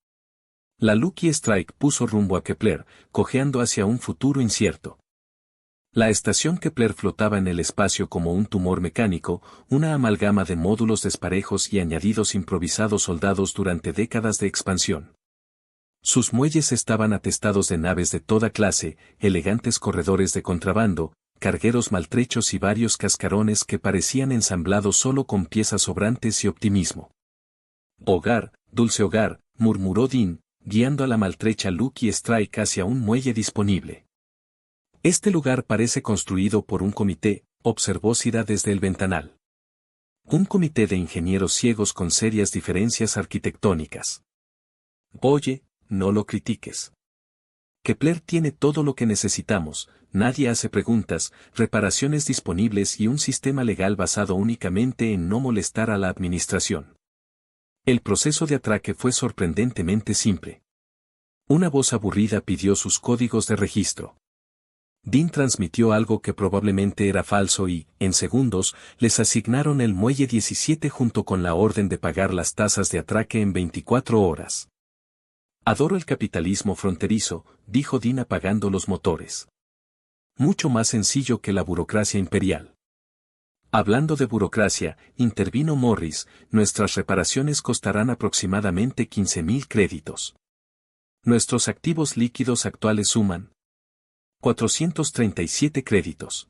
La Lucky Strike puso rumbo a Kepler, cojeando hacia un futuro incierto. La estación Kepler flotaba en el espacio como un tumor mecánico, una amalgama de módulos desparejos y añadidos improvisados soldados durante décadas de expansión. Sus muelles estaban atestados de naves de toda clase, elegantes corredores de contrabando, cargueros maltrechos y varios cascarones que parecían ensamblados solo con piezas sobrantes y optimismo. Hogar, dulce hogar, murmuró Dean, guiando a la maltrecha Lucky Strike hacia un muelle disponible. Este lugar parece construido por un comité, observó Cira desde el ventanal. Un comité de ingenieros ciegos con serias diferencias arquitectónicas. Oye, no lo critiques. Kepler tiene todo lo que necesitamos, nadie hace preguntas, reparaciones disponibles y un sistema legal basado únicamente en no molestar a la administración. El proceso de atraque fue sorprendentemente simple. Una voz aburrida pidió sus códigos de registro. Dean transmitió algo que probablemente era falso y, en segundos, les asignaron el muelle 17 junto con la orden de pagar las tasas de atraque en 24 horas. Adoro el capitalismo fronterizo, dijo Dean apagando los motores. Mucho más sencillo que la burocracia imperial. Hablando de burocracia, intervino Morris, nuestras reparaciones costarán aproximadamente 15.000 créditos. Nuestros activos líquidos actuales suman 437 créditos.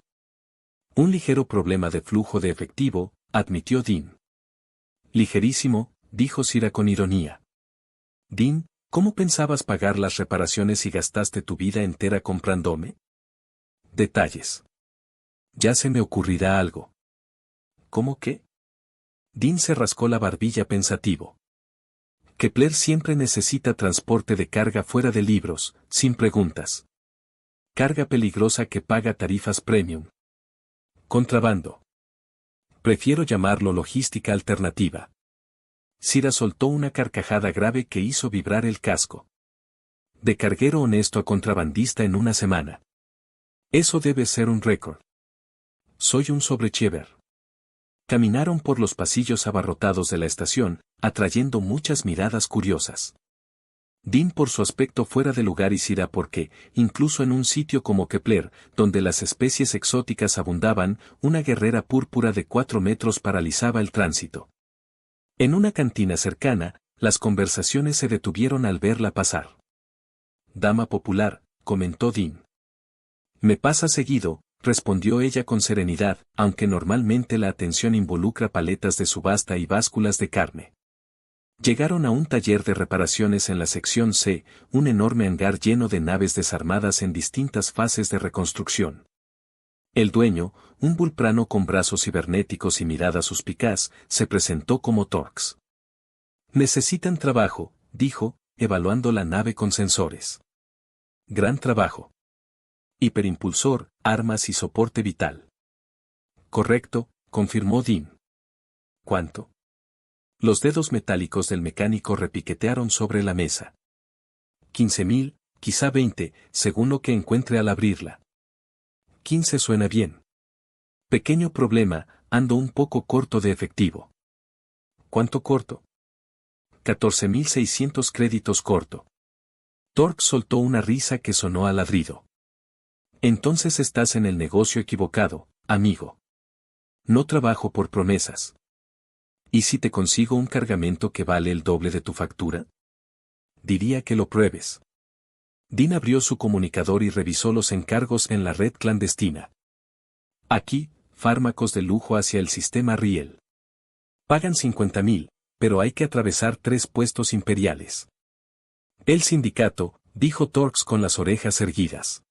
Un ligero problema de flujo de efectivo, admitió Dean. Ligerísimo, dijo Cira con ironía. Dean, ¿cómo pensabas pagar las reparaciones si gastaste tu vida entera comprándome? Detalles. Ya se me ocurrirá algo. ¿Cómo qué? Dean se rascó la barbilla pensativo. Kepler siempre necesita transporte de carga fuera de libros, sin preguntas. Carga peligrosa que paga tarifas premium. Contrabando. Prefiero llamarlo logística alternativa. Sira soltó una carcajada grave que hizo vibrar el casco. De carguero honesto a contrabandista en una semana. Eso debe ser un récord. Soy un sobreachiever. Caminaron por los pasillos abarrotados de la estación, atrayendo muchas miradas curiosas. Dean por su aspecto fuera de lugar y Sira porque, incluso en un sitio como Kepler, donde las especies exóticas abundaban, una guerrera púrpura de 4 metros paralizaba el tránsito. En una cantina cercana, las conversaciones se detuvieron al verla pasar. Dama popular, comentó Dean. Me pasa seguido, respondió ella con serenidad, aunque normalmente la atención involucra paletas de subasta y básculas de carne. Llegaron a un taller de reparaciones en la sección C, un enorme hangar lleno de naves desarmadas en distintas fases de reconstrucción. El dueño, un vulprano con brazos cibernéticos y mirada suspicaz, se presentó como Torx. Necesitan trabajo, dijo, evaluando la nave con sensores. Gran trabajo. Hiperimpulsor, armas y soporte vital. Correcto, confirmó Dean. ¿Cuánto? Los dedos metálicos del mecánico repiquetearon sobre la mesa. 15.000, quizá 20, según lo que encuentre al abrirla. 15 suena bien. Pequeño problema, ando un poco corto de efectivo. ¿Cuánto corto? 14.600 créditos corto. Torx soltó una risa que sonó a ladrido. Entonces estás en el negocio equivocado, amigo. No trabajo por promesas. ¿Y si te consigo un cargamento que vale el doble de tu factura? Diría que lo pruebes. Dean abrió su comunicador y revisó los encargos en la red clandestina. Aquí, fármacos de lujo hacia el sistema Riel. Pagan 50.000, pero hay que atravesar 3 puestos imperiales. El sindicato, dijo Torx con las orejas erguidas.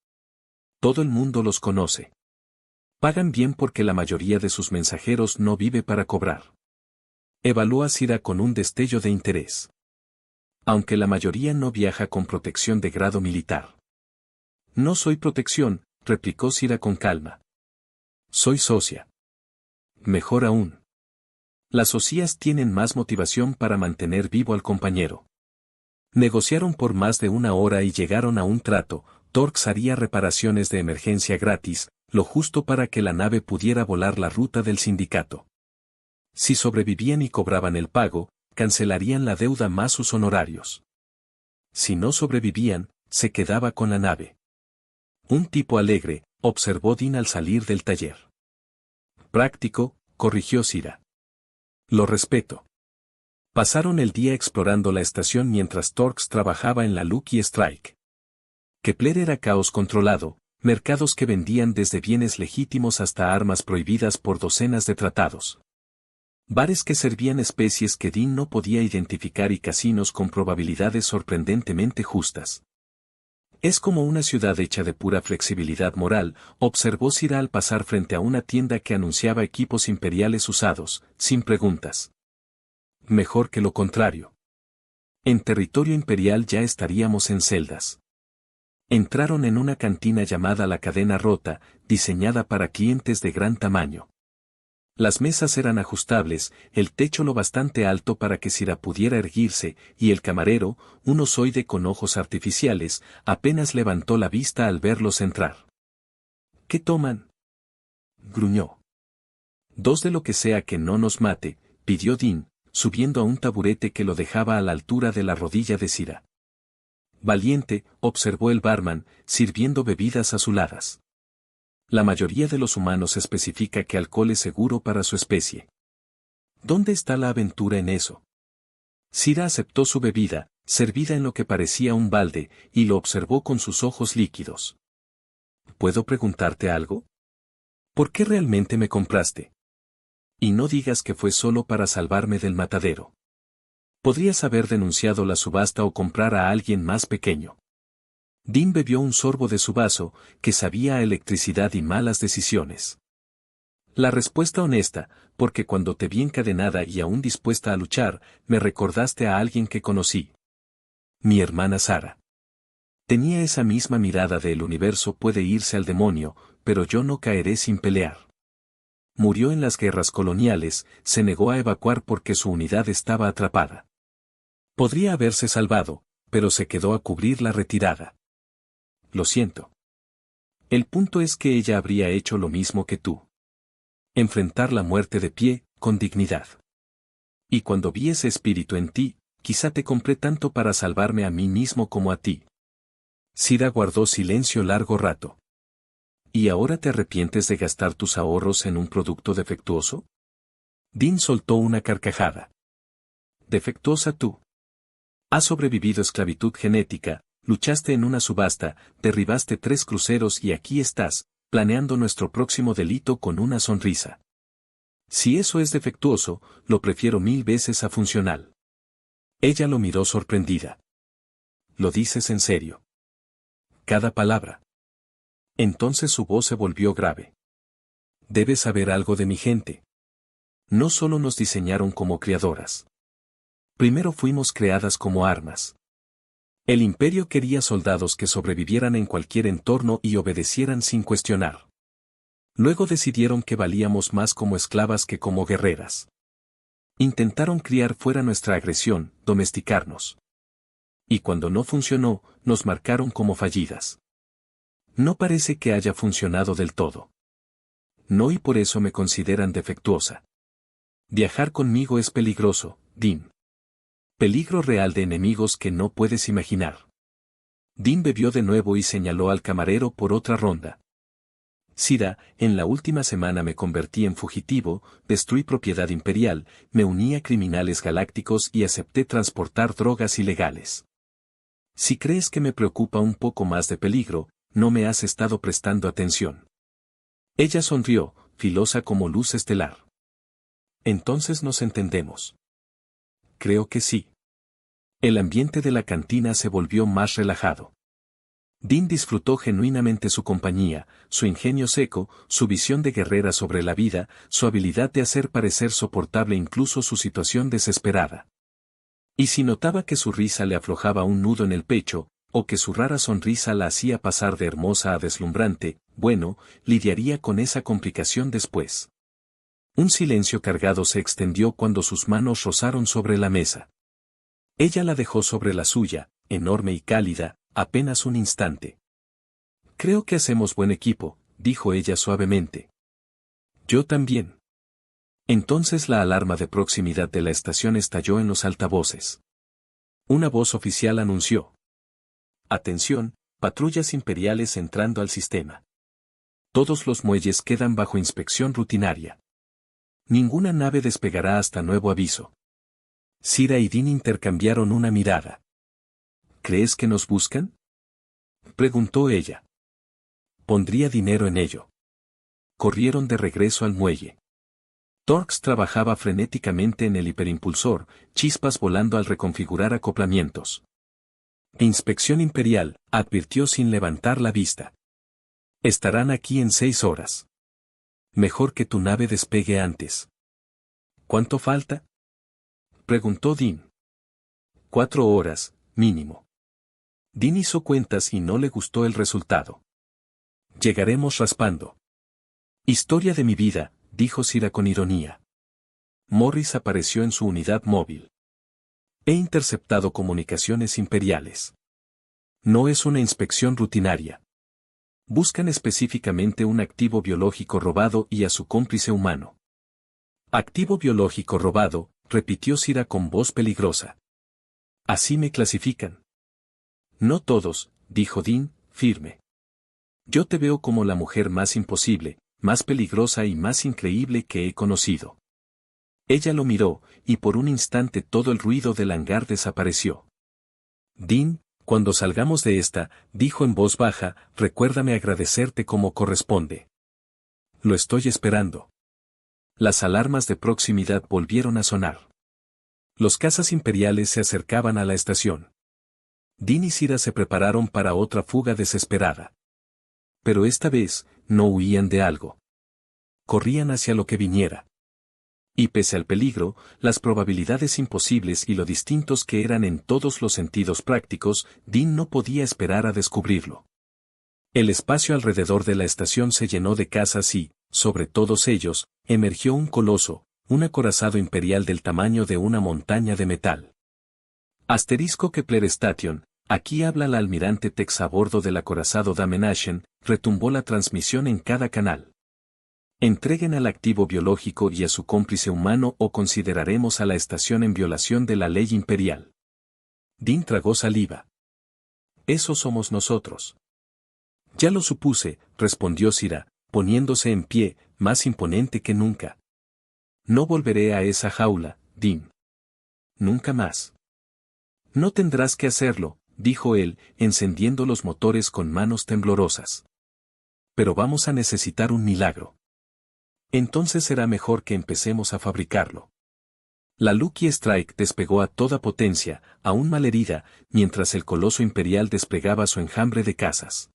Todo el mundo los conoce. Pagan bien porque la mayoría de sus mensajeros no vive para cobrar. Evaluó a Sira con un destello de interés. Aunque la mayoría no viaja con protección de grado militar. No soy protección, replicó Sira con calma. Soy socia. Mejor aún. Las socias tienen más motivación para mantener vivo al compañero. Negociaron por más de 1 hora y llegaron a un trato. Torx haría reparaciones de emergencia gratis, lo justo para que la nave pudiera volar la ruta del sindicato. Si sobrevivían y cobraban el pago, cancelarían la deuda más sus honorarios. Si no sobrevivían, se quedaba con la nave. Un tipo alegre, observó Dean al salir del taller. Práctico, corrigió Sira. Lo respeto. Pasaron el día explorando la estación mientras Torx trabajaba en la Lucky Strike. Kepler era caos controlado, mercados que vendían desde bienes legítimos hasta armas prohibidas por docenas de tratados. Bares que servían especies que Dean no podía identificar y casinos con probabilidades sorprendentemente justas. Es como una ciudad hecha de pura flexibilidad moral, observó Sira al pasar frente a una tienda que anunciaba equipos imperiales usados, sin preguntas. Mejor que lo contrario. En territorio imperial ya estaríamos en celdas. Entraron en una cantina llamada La Cadena Rota, diseñada para clientes de gran tamaño. Las mesas eran ajustables, el techo lo bastante alto para que Sira pudiera erguirse, y el camarero, un ozoide con ojos artificiales, apenas levantó la vista al verlos entrar. ¿Qué toman? Gruñó. 2 de lo que sea que no nos mate, pidió Dean, subiendo a un taburete que lo dejaba a la altura de la rodilla de Sira. Valiente, observó el barman, sirviendo bebidas azuladas. La mayoría de los humanos especifica que alcohol es seguro para su especie. ¿Dónde está la aventura en eso? Sira aceptó su bebida, servida en lo que parecía un balde, y lo observó con sus ojos líquidos. ¿Puedo preguntarte algo? ¿Por qué realmente me compraste? Y no digas que fue solo para salvarme del matadero. Podrías haber denunciado la subasta o comprar a alguien más pequeño. Dean bebió un sorbo de su vaso, que sabía a electricidad y malas decisiones. La respuesta honesta, porque cuando te vi encadenada y aún dispuesta a luchar, me recordaste a alguien que conocí. Mi hermana Sara. Tenía esa misma mirada de el universo puede irse al demonio, pero yo no caeré sin pelear. Murió en las guerras coloniales, se negó a evacuar porque su unidad estaba atrapada. Podría haberse salvado, pero se quedó a cubrir la retirada. Lo siento. El punto es que ella habría hecho lo mismo que tú. Enfrentar la muerte de pie, con dignidad. Y cuando vi ese espíritu en ti, quizá te compré tanto para salvarme a mí mismo como a ti. Sira guardó silencio largo rato. ¿Y ahora te arrepientes de gastar tus ahorros en un producto defectuoso? Dean soltó una carcajada. ¿Defectuosa tú? Has sobrevivido a esclavitud genética, luchaste en una subasta, derribaste 3 cruceros y aquí estás, planeando nuestro próximo delito con una sonrisa. Si eso es defectuoso, lo prefiero 1000 veces a funcional. Ella lo miró sorprendida. ¿Lo dices en serio? Cada palabra. Entonces su voz se volvió grave. Debes saber algo de mi gente. No solo nos diseñaron como criadoras. Primero fuimos creadas como armas. El imperio quería soldados que sobrevivieran en cualquier entorno y obedecieran sin cuestionar. Luego decidieron que valíamos más como esclavas que como guerreras. Intentaron criar fuera nuestra agresión, domesticarnos. Y cuando no funcionó, nos marcaron como fallidas. No parece que haya funcionado del todo. No, y por eso me consideran defectuosa. Viajar conmigo es peligroso, Dean. Peligro real de enemigos que no puedes imaginar. Dean bebió de nuevo y señaló al camarero por otra ronda. Sira, en la última semana me convertí en fugitivo, destruí propiedad imperial, me uní a criminales galácticos y acepté transportar drogas ilegales. Si crees que me preocupa un poco más de peligro, no me has estado prestando atención. Ella sonrió, filosa como luz estelar. Entonces nos entendemos. Creo que sí. El ambiente de la cantina se volvió más relajado. Dean disfrutó genuinamente su compañía, su ingenio seco, su visión de guerrera sobre la vida, su habilidad de hacer parecer soportable incluso su situación desesperada. Y si notaba que su risa le aflojaba un nudo en el pecho, o que su rara sonrisa la hacía pasar de hermosa a deslumbrante, bueno, lidiaría con esa complicación después. Un silencio cargado se extendió cuando sus manos rozaron sobre la mesa. Ella la dejó sobre la suya, enorme y cálida, apenas un instante. Creo que hacemos buen equipo, dijo ella suavemente. Yo también. Entonces la alarma de proximidad de la estación estalló en los altavoces. Una voz oficial anunció. Atención, patrullas imperiales entrando al sistema. Todos los muelles quedan bajo inspección rutinaria. Ninguna nave despegará hasta nuevo aviso. Sira y Dean intercambiaron una mirada. ¿Crees que nos buscan? Preguntó ella. Pondría dinero en ello. Corrieron de regreso al muelle. Torx trabajaba frenéticamente en el hiperimpulsor, chispas volando al reconfigurar acoplamientos. Inspección imperial, advirtió sin levantar la vista. Estarán aquí en 6 horas. Mejor que tu nave despegue antes. ¿Cuánto falta? Preguntó Dean. 4 horas, mínimo. Dean hizo cuentas y no le gustó el resultado. Llegaremos raspando. Historia de mi vida, dijo Sira con ironía. Morris apareció en su unidad móvil. He interceptado comunicaciones imperiales. No es una inspección rutinaria. Buscan específicamente un activo biológico robado y a su cómplice humano. Activo biológico robado, repitió Sira con voz peligrosa. Así me clasifican. No todos, dijo Dean, firme. Yo te veo como la mujer más imposible, más peligrosa y más increíble que he conocido. Ella lo miró, y por un instante todo el ruido del hangar desapareció. Dean, cuando salgamos de esta, dijo en voz baja, recuérdame agradecerte como corresponde. Lo estoy esperando. Las alarmas de proximidad volvieron a sonar. Los cazas imperiales se acercaban a la estación. Dean y Sira se prepararon para otra fuga desesperada. Pero esta vez, no huían de algo. corrían hacia lo que viniera. Y pese al peligro, las probabilidades imposibles y lo distintos que eran en todos los sentidos prácticos, Dean no podía esperar a descubrirlo. El espacio alrededor de la estación se llenó de casas y, sobre todos ellos, emergió un coloso, un acorazado imperial del tamaño de una montaña de metal. Asterisco Kepler Station, aquí habla la almirante Tex a bordo del acorazado Damenachen, retumbó la transmisión en cada canal. Entreguen al activo biológico y a su cómplice humano o consideraremos a la estación en violación de la ley imperial. Dean tragó saliva. Eso somos nosotros. Ya lo supuse, respondió Sira, poniéndose en pie, más imponente que nunca. No volveré a esa jaula, Dean. Nunca más. No tendrás que hacerlo, dijo él, encendiendo los motores con manos temblorosas. Pero vamos a necesitar un milagro. Entonces será mejor que empecemos a fabricarlo. La Lucky Strike despegó a toda potencia, aún malherida, mientras el coloso imperial desplegaba su enjambre de cazas.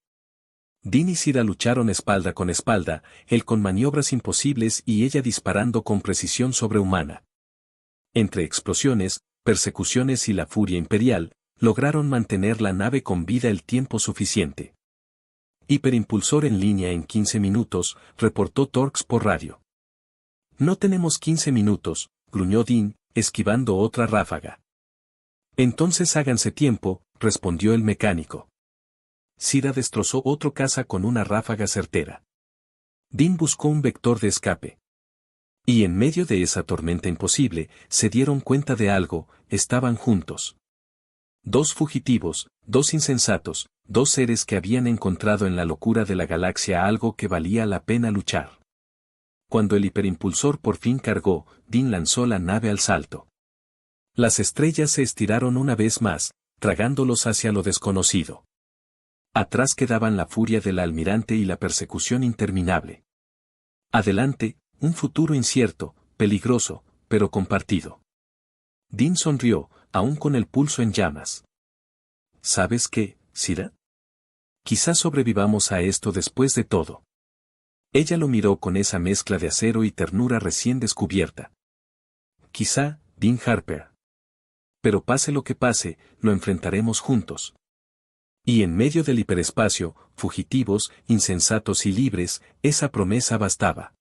Dean y Sira lucharon espalda con espalda, él con maniobras imposibles y ella disparando con precisión sobrehumana. Entre explosiones, persecuciones y la furia imperial, lograron mantener la nave con vida el tiempo suficiente. Hiperimpulsor en línea en 15 minutos, reportó Torx por radio. No tenemos 15 minutos, gruñó Dean, esquivando otra ráfaga. Entonces háganse tiempo, respondió el mecánico. Sira destrozó otro caza con una ráfaga certera. Dean buscó un vector de escape. Y en medio de esa tormenta imposible, se dieron cuenta de algo, estaban juntos. Dos fugitivos, dos insensatos, dos seres que habían encontrado en la locura de la galaxia algo que valía la pena luchar. Cuando el hiperimpulsor por fin cargó, Dean lanzó la nave al salto. Las estrellas se estiraron una vez más, tragándolos hacia lo desconocido. Atrás quedaban la furia del almirante y la persecución interminable. Adelante, un futuro incierto, peligroso, pero compartido. Dean sonrió, aún con el pulso en llamas. ¿Sabes qué, Sira? Quizás sobrevivamos a esto después de todo. Ella lo miró con esa mezcla de acero y ternura recién descubierta. Quizá, Dean Harper. Pero pase lo que pase, lo enfrentaremos juntos. Y en medio del hiperespacio, fugitivos, insensatos y libres, esa promesa bastaba.